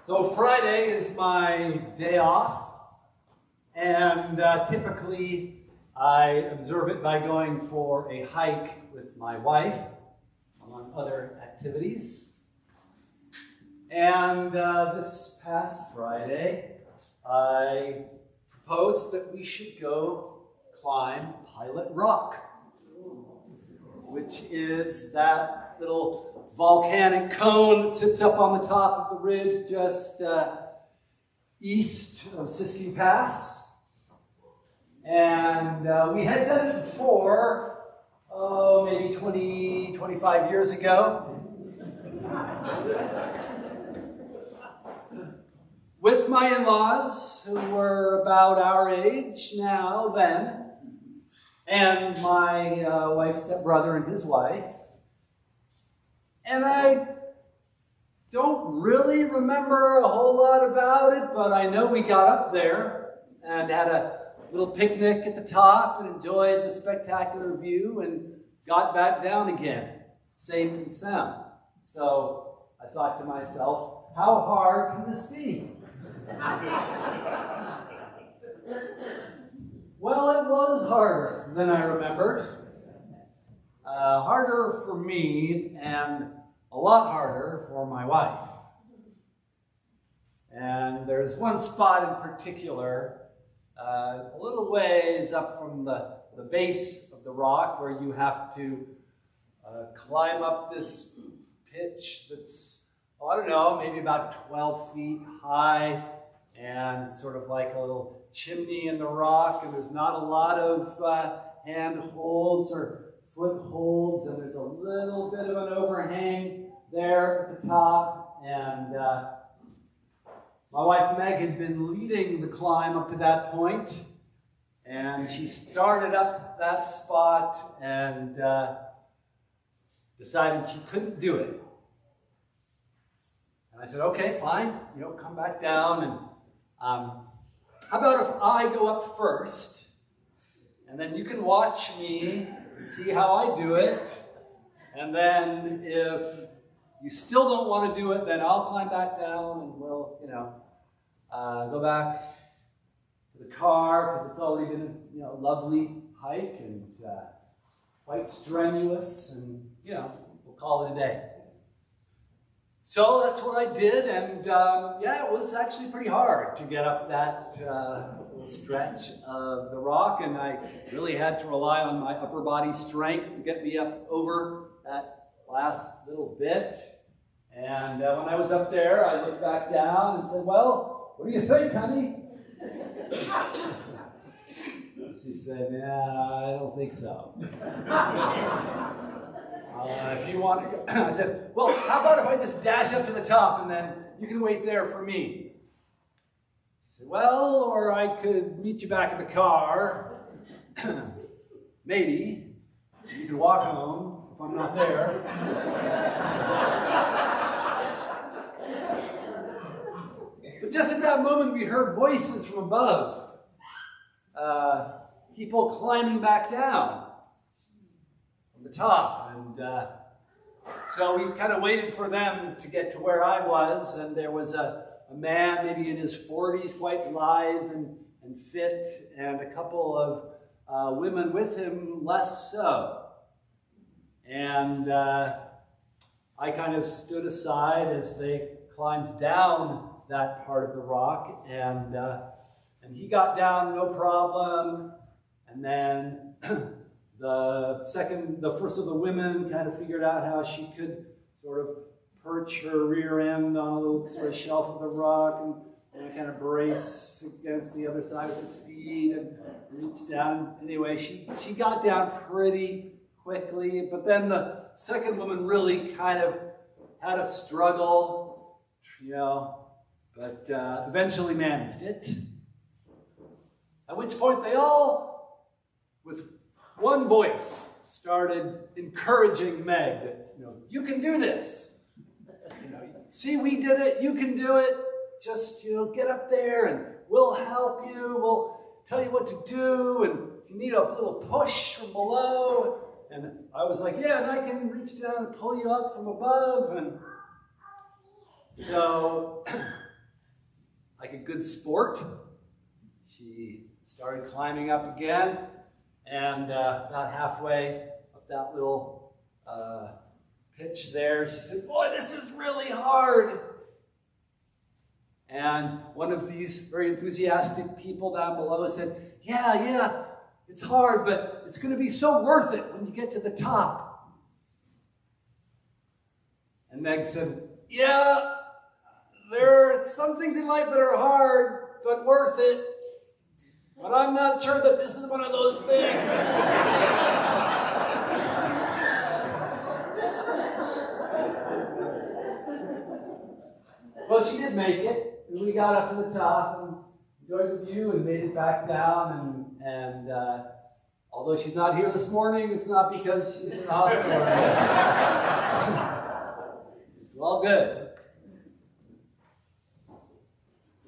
So Friday is my day off, and typically I observe it by going for a hike with my wife, among other activities. And this past Friday, I proposed that we should go climb Pilot Rock, which is that little volcanic cone that sits up on the top of the ridge just east of Siskiyou Pass. And we had done it before, maybe 20, 25 years ago. With my in-laws, who were about our age now then, and my wife's stepbrother and his wife. And I don't really remember a whole lot about it, but I know we got up there and had a little picnic at the top and enjoyed the spectacular view and got back down again, safe and sound. So I thought to myself, how hard can this be? Well, it was harder than I remembered. Harder for me and a lot harder for my wife. And there's one spot in particular, a little ways up from the base of the rock, where you have to climb up this pitch that's, I don't know, maybe about 12 feet high, and sort of like a little chimney in the rock, and there's not a lot of handholds or footholds, and there's a little bit of an overhang there at the top. And my wife Meg had been leading the climb up to that point, and she started up that spot and decided she couldn't do it. And I said, okay, fine, come back down, and how about if I go up first, and then you can watch me and see how I do it, and then if you still don't want to do it, then I'll climb back down and we'll, go back to the car, because it's already been a lovely hike and quite strenuous, and we'll call it a day. So that's what I did, and it was actually pretty hard to get up that little stretch of the rock, and I really had to rely on my upper body strength to get me up over that last little bit. And when I was up there, I looked back down and said, well, what do you think, honey? She said, I don't think so. If you want to go, I said, well, how about if I just dash up to the top and then you can wait there for me? She said, well, or I could meet you back at the car. Maybe. You could walk home if I'm not there. But just at that moment, we heard voices from above. People climbing back down from the top. And so we kind of waited for them to get to where I was, and there was a man maybe in his 40s, quite lithe and fit, and a couple of women with him, less so. And I kind of stood aside as they climbed down that part of the rock, and he got down no problem, and then the first of the women kind of figured out how she could sort of perch her rear end on a little sort of shelf of the rock and kind of brace against the other side of her feet and reach down. Anyway, she got down pretty quickly, but then the second woman really kind of had a struggle, but eventually managed it. At which point they all, with one voice, started encouraging Meg that, you can do this. See, we did it, you can do it. Just, get up there and we'll help you. We'll tell you what to do. And if you need a little push from below. And I was like, yeah, and I can reach down and pull you up from above. And so like a good sport, she started climbing up again, and about halfway up that little pitch there, she said, "Boy, this is really hard." And one of these very enthusiastic people down below said, yeah, it's hard, but it's going to be so worth it when you get to the top." And Meg said, "Yeah, there are some things in life that are hard, but worth it. But I'm not sure that this is one of those things." Well, she did make it. And we got up to the top and enjoyed the view and made it back down. And although she's not here this morning, it's not because she's in the hospital. It's all good.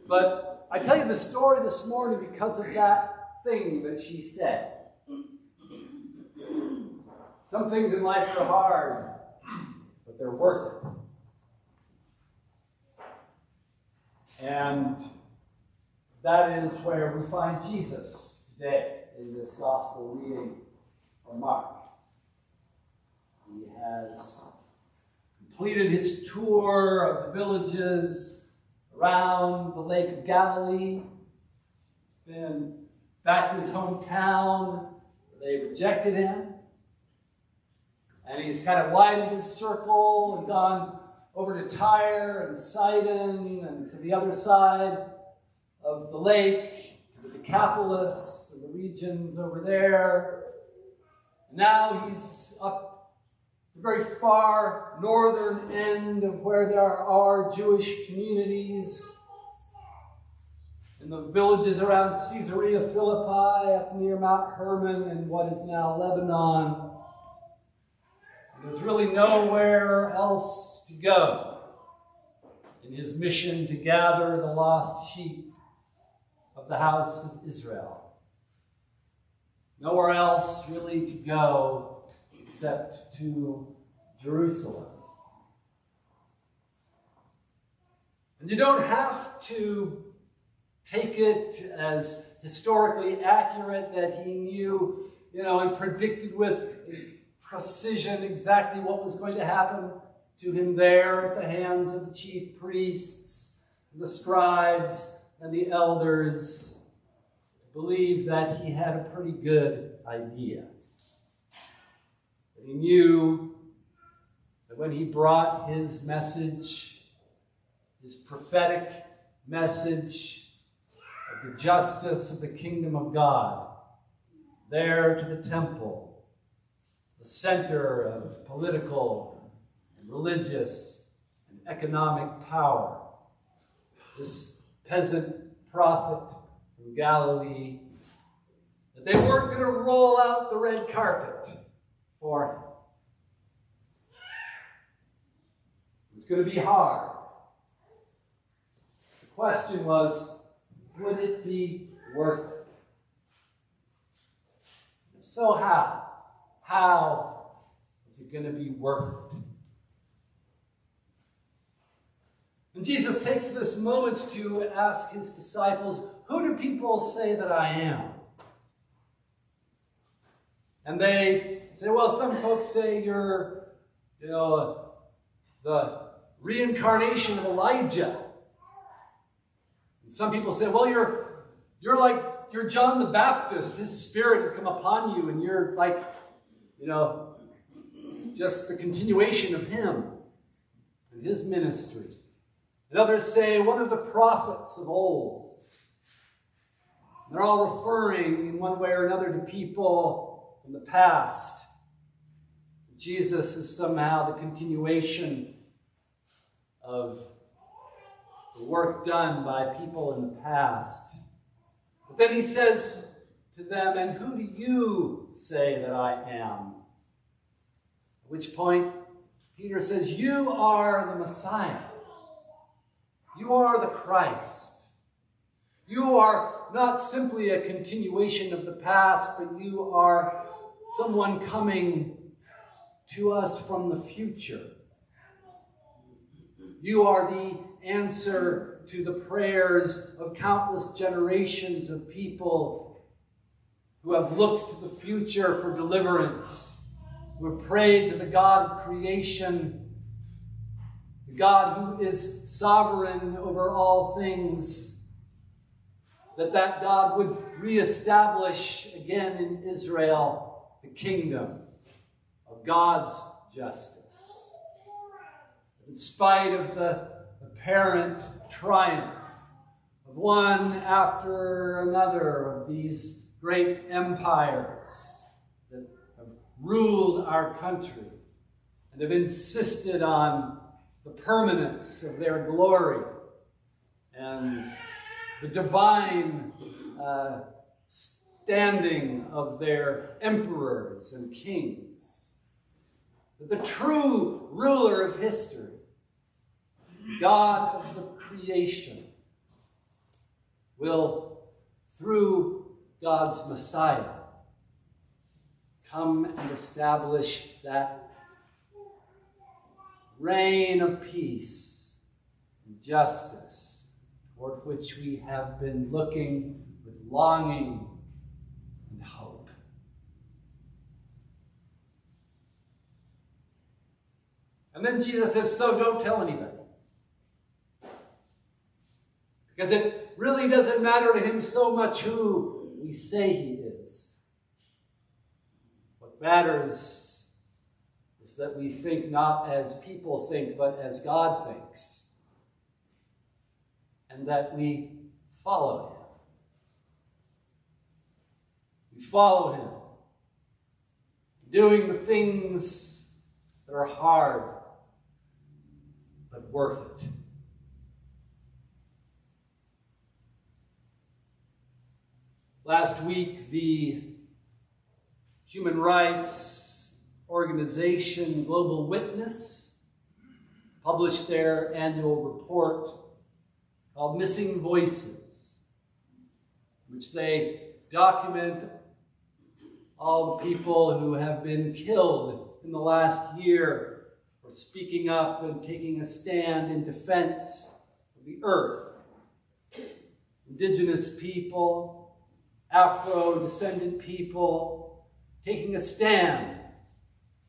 But I tell you the story this morning because of that thing that she said. Some things in life are hard, but they're worth it. And that is where we find Jesus today in this gospel reading from Mark. He has completed his tour of the villages around the Lake of Galilee. He's been back to his hometown where they rejected him. And he's kind of widened his circle and gone over to Tyre and Sidon and to the other side of the lake, to the Decapolis and the regions over there. And now he's up the very far northern end of where there are Jewish communities, in the villages around Caesarea Philippi, up near Mount Hermon and what is now Lebanon. There's really nowhere else to go in his mission to gather the lost sheep of the house of Israel. Nowhere else really to go except to Jerusalem. And you don't have to take it as historically accurate that he knew, and predicted with precision exactly what was going to happen to him there at the hands of the chief priests, the scribes, and the elders. Believe that he had a pretty good idea. That he knew that when he brought his message, his prophetic message of the justice of the kingdom of God, there to the temple, the center of political and religious and economic power, this peasant prophet from Galilee, that they weren't going to roll out the red carpet for him. It was going to be hard. The question was, would it be worth it? So how? How is it going to be worth it? And Jesus takes this moment to ask his disciples, who do people say that I am? And they say, well, some folks say you're, the reincarnation of Elijah. And some people say, well, you're John the Baptist. His spirit has come upon you, and you're like, just the continuation of him and his ministry. And others say, one of the prophets of old. And they're all referring in one way or another to people in the past. Jesus is somehow the continuation of the work done by people in the past. But then he says to them, and who do you say that I am? At which point, Peter says, you are the Messiah. You are the Christ. You are not simply a continuation of the past, but you are someone coming to us from the future. You are the answer to the prayers of countless generations of people who have looked to the future for deliverance, who have prayed to the God of creation, the God who is sovereign over all things, that God would reestablish again in Israel the kingdom of God's justice. In spite of the apparent triumph of one after another of these great empires that have ruled our country and have insisted on the permanence of their glory and the divine standing of their emperors and kings, that the true ruler of history, God of the creation, will, through God's Messiah, come and establish that reign of peace and justice toward which we have been looking with longing and hope. And then Jesus says, so don't tell anybody. Because it really doesn't matter to him so much who we say he is. What matters is that we think not as people think, but as God thinks. And that we follow him. We follow him, doing the things that are hard, but worth it. Last week, the human rights organization Global Witness published their annual report called Missing Voices, in which they document all the people who have been killed in the last year for speaking up and taking a stand in defense of the earth. Indigenous people, Afro-descendant people taking a stand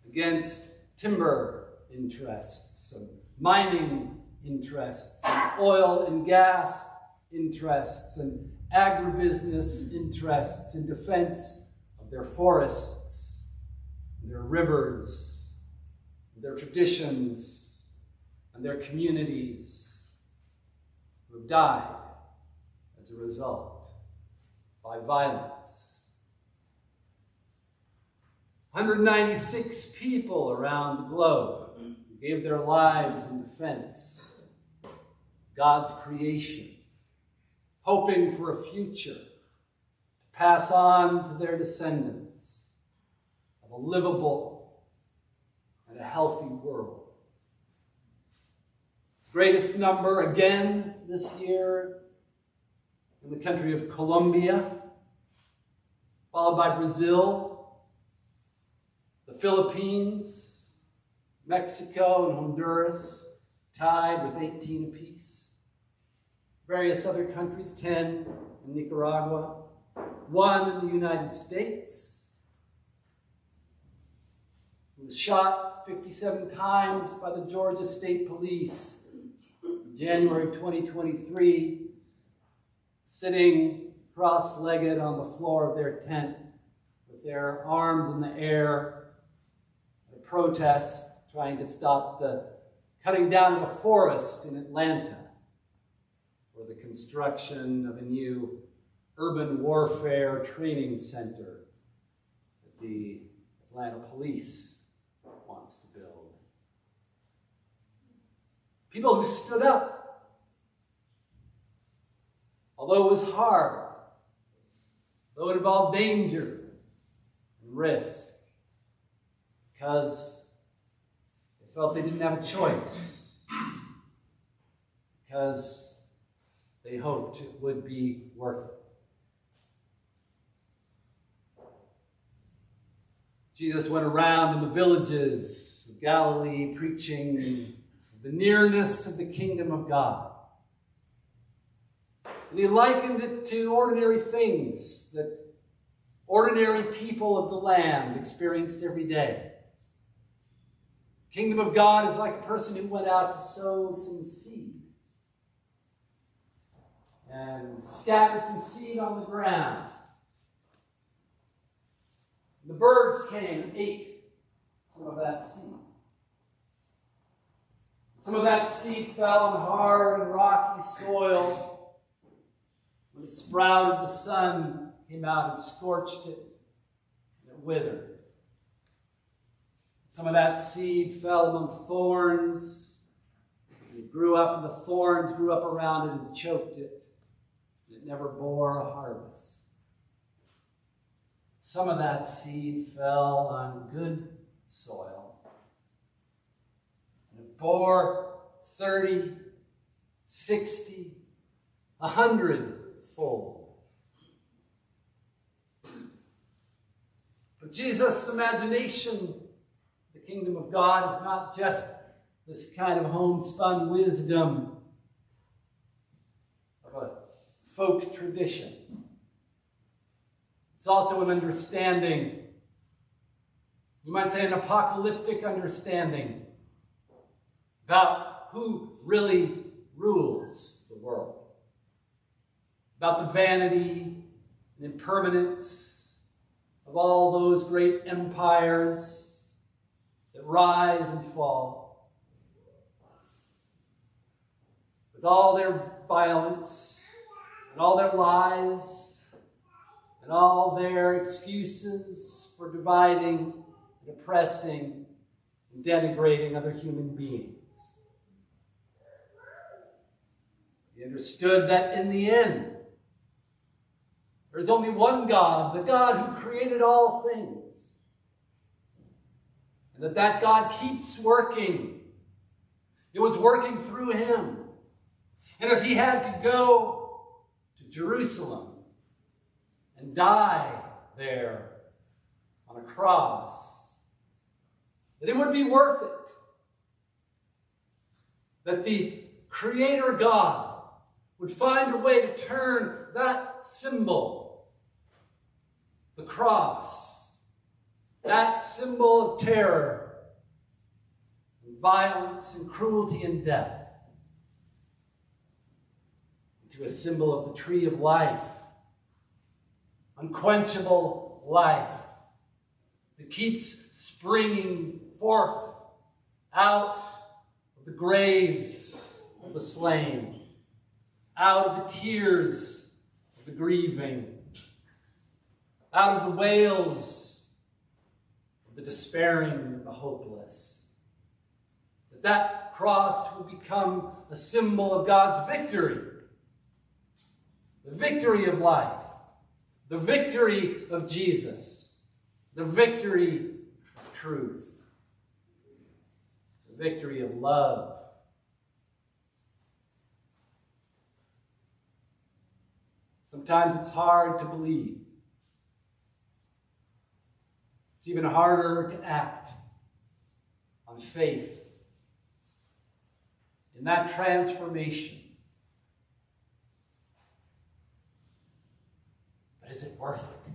against timber interests, and mining interests, and oil and gas interests, and agribusiness interests in defense of their forests, their rivers, their traditions, and their communities who have died as a result by violence. 196 people around the globe who gave their lives in defense of God's creation, hoping for a future to pass on to their descendants of a livable and a healthy world. Greatest number again this year in the country of Colombia, followed by Brazil, the Philippines, Mexico, and Honduras, tied with 18 apiece. Various other countries, 10 in Nicaragua, 1 in the United States. He was shot 57 times by the Georgia State Police in January of 2023, sitting cross-legged on the floor of their tent with their arms in the air at a protest trying to stop the cutting down of a forest in Atlanta or the construction of a new urban warfare training center that the Atlanta police wants to build. People who stood up, although it was hard, though it involved danger and risk, because they felt they didn't have a choice, because they hoped it would be worth it. Jesus went around in the villages of Galilee preaching the nearness of the kingdom of God, And he likened it to ordinary things that ordinary people of the land experienced every day. The kingdom of God is like a person who went out to sow some seed and scattered some seed on the ground. The birds came and ate some of that seed. Some of that seed fell on hard and rocky soil. When it sprouted, the sun came out and scorched it, and it withered. Some of that seed fell among thorns, and it grew up, and the thorns grew up around it and choked it. It never bore a harvest. Some of that seed fell on good soil, and it bore 30, 60, 100-fold. But Jesus' imagination, the kingdom of God, is not just this kind of homespun wisdom of a folk tradition. It's also an understanding, you might say an apocalyptic understanding, about who really rules the world. About the vanity and impermanence of all those great empires that rise and fall. With all their violence and all their lies and all their excuses for dividing and oppressing and denigrating other human beings. He understood that in the end, there is only one God, the God who created all things. And that God keeps working. It was working through him. And if he had to go to Jerusalem and die there on a cross, that it would be worth it. That the Creator God would find a way to turn that symbol, the cross, that symbol of terror, and violence and cruelty and death, into a symbol of the tree of life, unquenchable life that keeps springing forth out of the graves of the slain, out of the tears of the grieving, out of the wails of the despairing and the hopeless. That cross will become a symbol of God's victory, the victory of life, the victory of Jesus, the victory of truth, the victory of love. Sometimes it's hard to believe. It's even harder to act on faith in that transformation. But is it worth it?